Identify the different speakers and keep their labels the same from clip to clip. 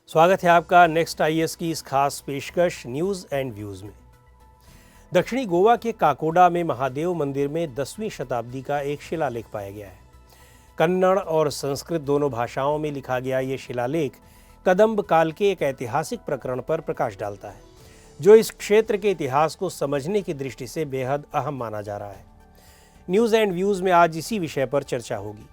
Speaker 1: स्वागत है आपका नेक्स्ट आईएएस की इस खास पेशकश न्यूज़ एंड व्यूज़ में। दक्षिणी गोवा के काकोडा में महादेव मंदिर में 10वीं शताब्दी का एक शिलालेख पाया गया है। कन्नड़ और संस्कृत दोनों भाषाओं में लिखा गया ये शिलालेख कदम्ब काल के एक ऐतिहासिक प्रकरण पर प्रकाश डालता है, जो इस क्षेत्र के इतिहास को समझने की दृष्टि से बेहद अहम माना जा रहा है। न्यूज़ एंड व्यूज़ में आज इसी विषय पर चर्चा होगी।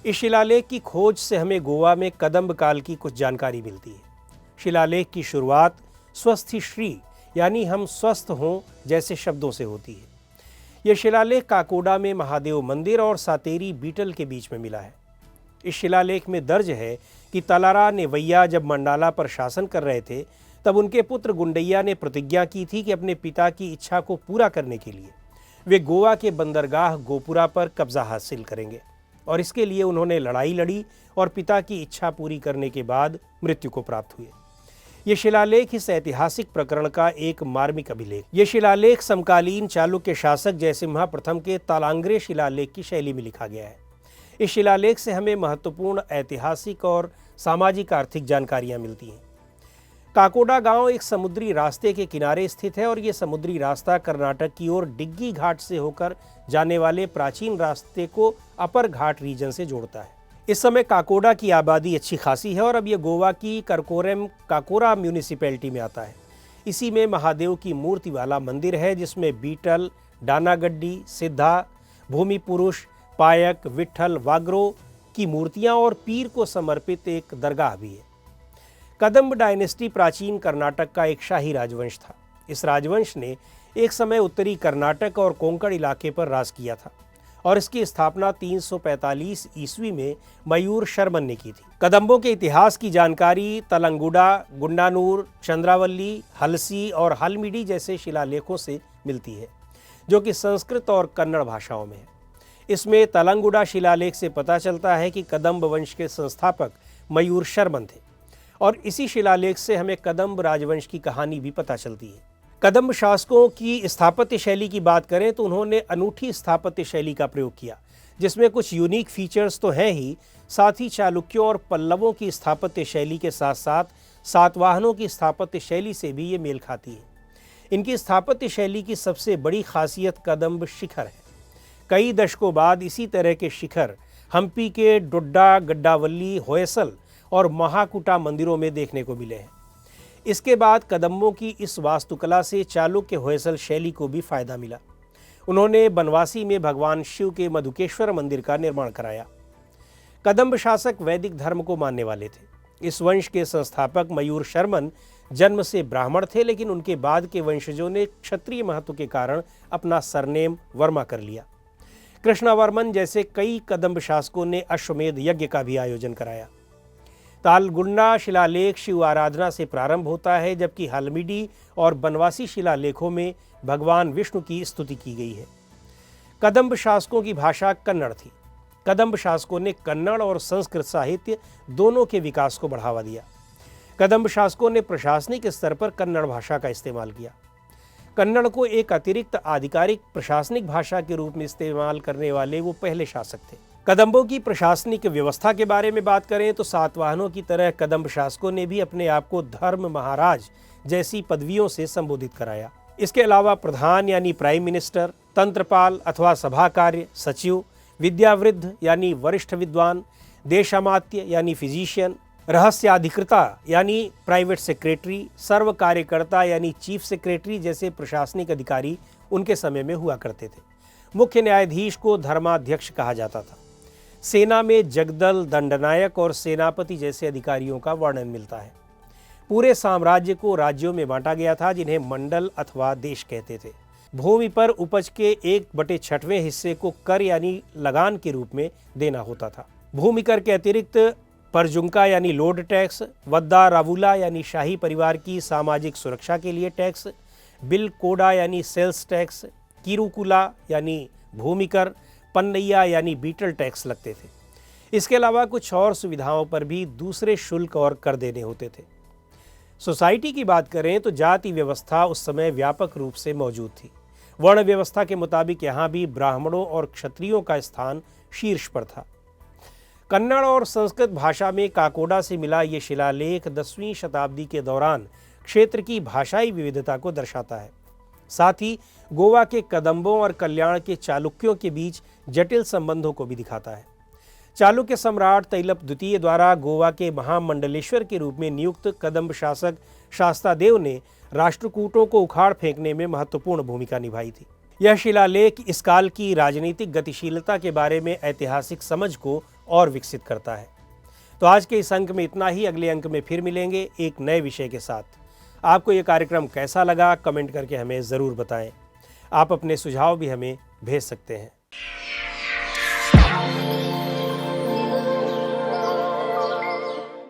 Speaker 1: इस शिलालेख की खोज से हमें गोवा में कदम्ब काल की कुछ जानकारी मिलती है। शिलालेख की शुरुआत स्वस्थि श्री यानी हम स्वस्थ हों जैसे शब्दों से होती है। यह शिलालेख काकोडा में महादेव मंदिर और सातेरी बीटल के बीच में मिला है। इस शिलालेख में दर्ज है कि तलारा नेवैया जब मंडाला पर शासन कर रहे थे, तब उनके पुत्र गुंडैया ने प्रतिज्ञा की थी कि अपने पिता की इच्छा को पूरा करने के लिए वे गोवा के बंदरगाह गोपुरा पर कब्जा हासिल करेंगे, और इसके लिए उन्होंने लड़ाई लड़ी और पिता की इच्छा पूरी करने के बाद मृत्यु को प्राप्त हुए। ये शिलालेख इस ऐतिहासिक प्रकरण का एक मार्मिक अभिलेख। ये शिलालेख समकालीन चालुक्य शासक जयसिम्हा प्रथम के तालांग्रे शिलालेख की शैली में लिखा गया है। इस शिलालेख से हमें महत्वपूर्ण ऐतिहासिक और सामाजिक आर्थिक जानकारियां मिलती हैं। काकोडा गांव एक समुद्री रास्ते के किनारे स्थित है और ये समुद्री रास्ता कर्नाटक की ओर डिग्गी घाट से होकर जाने वाले प्राचीन रास्ते को अपर घाट रीजन से जोड़ता है। इस समय काकोडा की आबादी अच्छी खासी है और अब यह गोवा की करकोरेम काकोरा म्यूनिसिपैलिटी में आता है। इसी में महादेव की मूर्ति वाला मंदिर है, जिसमें बीटल, डानागड्डी, सिद्धा, भूमि पुरुष, पायक, विट्ठल, वाग्रो की मूर्तियां और पीर को समर्पित एक दरगाह भी है। कदम्ब डायनेस्टी प्राचीन कर्नाटक का एक शाही राजवंश था। इस राजवंश ने एक समय उत्तरी कर्नाटक और कोंकण इलाके पर राज किया था और इसकी स्थापना 345 ईस्वी में मयूर शर्मन ने की थी। कदम्बों के इतिहास की जानकारी तलंगुडा, गुंडानूर, चंद्रावल्ली, हलसी और हलमिडी जैसे शिलालेखों से मिलती है, जो कि संस्कृत और कन्नड़ भाषाओं में है। इसमें तलंगुडा शिलालेख से पता चलता है कि कदम्ब वंश के संस्थापक मयूर शर्मन थे, और इसी शिलालेख से हमें कदम्ब राजवंश की कहानी भी पता चलती है। कदम्ब शासकों की स्थापत्य शैली की बात करें तो उन्होंने अनूठी स्थापत्य शैली का प्रयोग किया, जिसमें कुछ यूनिक फीचर्स तो हैं ही, साथ ही चालुक्यों और पल्लवों की स्थापत्य शैली के साथ साथ सातवाहनों की स्थापत्य शैली से भी ये मेल खाती है। इनकी स्थापत्य शैली की सबसे बड़ी खासियत कदम्ब शिखर है। कई दशकों बाद इसी तरह के शिखर हम्पी के डोड्डा, गड्डावल्ली, होयसल और महाकुटा मंदिरों में देखने को मिले हैं। इसके बाद कदम्बों की इस वास्तुकला से चालुक्य होयसल शैली को भी फायदा मिला। उन्होंने बनवासी में भगवान शिव के मधुकेश्वर मंदिर का निर्माण कराया। कदम्ब शासक वैदिक धर्म को मानने वाले थे। इस वंश के संस्थापक मयूर शर्मन जन्म से ब्राह्मण थे, लेकिन उनके बाद के वंशजों ने क्षत्रिय महत्व के कारण अपना सरनेम वर्मा कर लिया। कृष्णवर्मन जैसे कई कदम्ब शासकों ने अश्वमेध यज्ञ का भी आयोजन कराया। तालगुंडा शिलालेख शिव आराधना से प्रारंभ होता है, जबकि हलमिडी और बनवासी शिलालेखों में भगवान विष्णु की स्तुति की गई है। कदम्ब शासकों की भाषा कन्नड़ थी। कदम्ब शासकों ने कन्नड़ और संस्कृत साहित्य दोनों के विकास को बढ़ावा दिया। कदम्ब शासकों ने प्रशासनिक स्तर पर कन्नड़ भाषा का इस्तेमाल किया। कन्नड़ को एक अतिरिक्त आधिकारिक प्रशासनिक भाषा के रूप में इस्तेमाल करने वाले वो पहले शासक थे। कदम्बों की प्रशासनिक व्यवस्था के बारे में बात करें तो सातवाहनों की तरह कदम्ब शासकों ने भी अपने आप को धर्म महाराज जैसी पदवियों से संबोधित कराया। इसके अलावा प्रधान यानी प्राइम मिनिस्टर, तंत्रपाल अथवा सभा कार्य सचिव, विद्यावृद्ध यानी वरिष्ठ विद्वान, देशामात्य यानी फिजिशियन, रहस्याधिकृता यानी प्राइवेट सेक्रेटरी, सर्व कार्यकर्ता यानी चीफ सेक्रेटरी जैसे प्रशासनिक अधिकारी उनके समय में हुआ करते थे। मुख्य न्यायाधीश को धर्माध्यक्ष कहा जाता था। सेना में जगदल, दंडनायक और सेनापति जैसे अधिकारियों का वर्णन मिलता है। पूरे साम्राज्य को राज्यों में बांटा गया था, जिन्हें मंडल अथवा देश कहते थे। भूमि पर उपज के 1/6वें हिस्से को कर यानी लगान के रूप में देना होता था। भूमि कर के अतिरिक्त परजुंका यानी लोड टैक्स, वद्दा रावुला यानी शाही परिवार की सामाजिक सुरक्षा के लिए टैक्स, बिल कोडा यानी सेल्स टैक्स, किरुकुला यानी भूमि कर, पन्नैया यानी बीटल टैक्स लगते थे। इसके अलावा कुछ और सुविधाओं पर भी दूसरे शुल्क और कर देने होते थे। सोसाइटी की बात करें तो जाति व्यवस्था उस समय व्यापक रूप से मौजूद थी। वर्ण व्यवस्था के मुताबिक यहाँ भी ब्राह्मणों और क्षत्रियों का स्थान शीर्ष पर था। कन्नड़ और संस्कृत भाषा में काकोडा से मिला ये शिलालेख 10वीं शताब्दी के दौरान क्षेत्र की भाषाई विविधता को दर्शाता है। साथ ही गोवा के कदंबों और कल्याण के चालुक्यों के बीच जटिल संबंधों को भी दिखाता है। चालुक्य सम्राट तैलप द्वितीय द्वारा गोवा के महामंडलेश्वर के रूप में नियुक्त कदंब शासक शास्तादेव ने राष्ट्रकूटों को उखाड़ फेंकने में महत्वपूर्ण भूमिका निभाई थी। यह शिलालेख इस काल की राजनीतिक गतिशीलता के बारे में ऐतिहासिक समझ को और विकसित करता है। तो आज के इस अंक में इतना ही। अगले अंक में फिर मिलेंगे एक नए विषय के साथ। आपको ये कार्यक्रम कैसा लगा कमेंट करके हमें ज़रूर बताएं। आप अपने सुझाव भी हमें भेज सकते हैं।